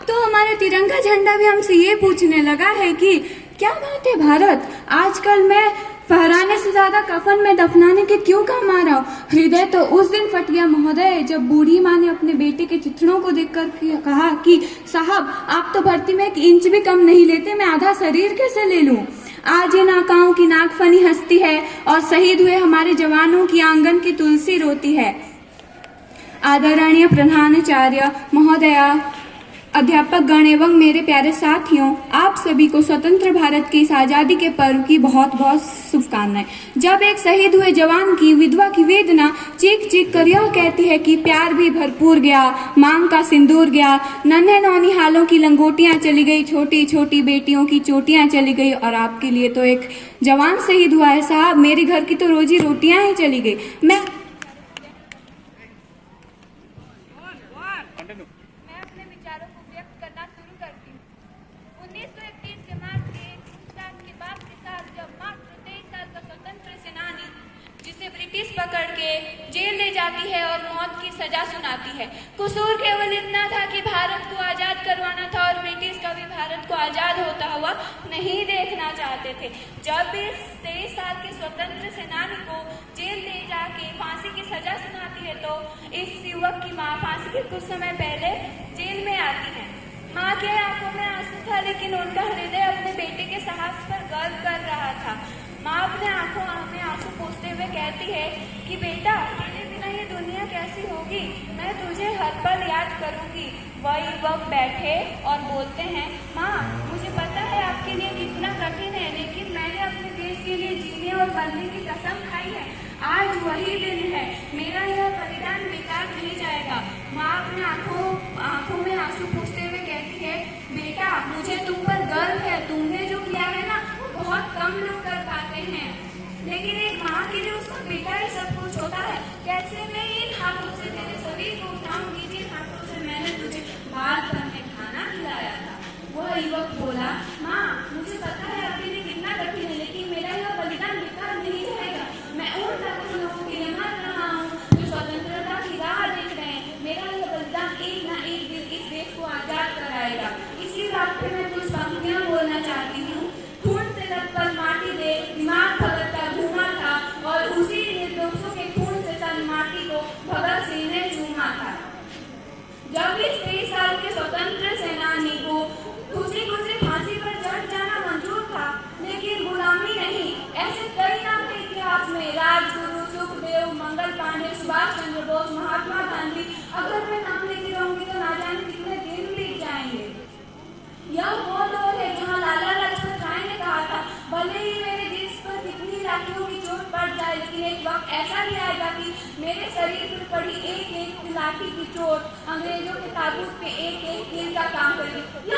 तो हमारा तिरंगा झंडा भी हमसे ये पूछने लगा है कि क्या बात है भारत, आजकल मैं फहराने से ज्यादा कफन में दफनाने के क्यों काम आ रहा हूँ। हृदय तो उस दिन फट गया महोदय जब बूढ़ी माँ ने अपने बेटे के चित्रों को देखकर कहा कि साहब आप तो भर्ती में 1 इंच भी कम नहीं लेते, मैं आधा शरीर कैसे ले लूं। आज ये नाकाओं की नागफनी हंसती है और शहीद हुए हमारे जवानों की आंगन की तुलसी रोती है। आदरणीय प्रधानाचार्य महोदया, अध्यापक गण एवं मेरे प्यारे साथियों, आप सभी को स्वतंत्र भारत की इस आजादी के पर्व की बहुत बहुत शुभकामनाएं। जब एक शहीद हुए जवान की विधवा की वेदना चीख चीख कर यह कहती है कि प्यार भी भरपूर गया, मांग का सिंदूर गया, नन्हे नौनिहालों की लंगोटियां चली गई, छोटी छोटी बेटियों की चोटियां चली गई, और आपके लिए तो एक जवान शहीद हुआ है साहब, मेरे घर की तो रोजी रोटियां ही चली गई। मैं अपने विचारों को व्यक्त करना शुरू करती हूँ। 1931 के मार्च के पूछताछ के बाद के साल जब मात्र 23 साल का स्वतंत्र सेनानी जिसे ब्रिटिश पकड़ के जेल ले जाती है और मौत की सजा सुनाती है, कसूर केवल इतना था कि भारत को आजाद करवाना था और ब्रिटिश का भी भारत को आजाद होता हुआ नहीं देखना चाहते थे। जब इस 23 साल के स्वतंत्र सेनानी को जेल ले जाके फांसी की सजा सुनाती है तो इस युवक की माँ फांसी के कुछ समय पहले जेल में आती है। माँ के आंखों में आंसू था, लेकिन उनका हृदय अपने बेटे के साहस पर गर्व कर रहा था। माँ अपने आंखों में आंसू पोंछते हुए कहती है कि बेटा, तेरे बिना ये दुनिया कैसी होगी, मैं तुझे हर पल याद करूंगी। वह युवक बैठे और बोलते हैं, माँ मुझे पता है आपके लिए कितना कठिन है, लेकिन मैंने अपने देश के लिए जीने और बनने की कसम खाई है। आज वही दिन है, मेरा यह बलिदान बेकार नहीं जाएगा। माँ अपने आंखों में आंसू पोंछते हुए कहती है, बेटा मुझे तुम पर गर्व है, तुमने जो किया है ना वो बहुत कम लोग कर पाते हैं। लेकिन एक माँ के लिए उसका बेटा ही सब कुछ होता है। कैसे मैं इन हाथों से तेरे शरीर को उठाऊंगी जिन हाथों से मैंने तुझे बात बन के खाना खिलाया था। वह युवक बोला, माँ मुझे पता है आपके लिए कितना कठिन है, लेकिन मेरा यह बलिदान बेकार नहीं जाएगा। मैं उन लाखों लोगों के लिए मर रहा हूँ जो स्वतंत्रता की राह देख रहे हैं। मेरा यह बलिदान एक ना एक दिन इस देश को आजाद कराएगा। इसी बात पे मैं कुछ पंक्तियां बोलना चाहती हूँ। खून से लथपथ माटी दे, दिमाग भगत का घूमा था, और उसी निर्दोषों के खून से सन माटी को भगत सिंह ने चूमा था। जब इस 23 साल के स्वतंत्र सेनानी को खुशी खुशी फांसी पर चढ़ जाना मंजूर था, लेकिन गुलामी नहीं। ऐसे कई नाम थे इतिहास में, राजगुरु, सुखदेव, मंगल पांडे, सुभाष चंद्र बोस, महात्मा गांधी। अगर मैं नाम लेती रहूंगी तो ना जाने कितने दिन बीत जाएंगे। यह वो दौर है जहाँ लाला लाजपत राय ने कहा था, भले ही मेरे देश पर कितनी लाठियों की चोट पड़ जाए, लेकिन एक वक्त ऐसा भी आएगा कि मेरे शरीर पर पड़ी एक एक लाठी की चोट अंग्रेजों के ताबूत पे एक एक दिन का काम करेगी।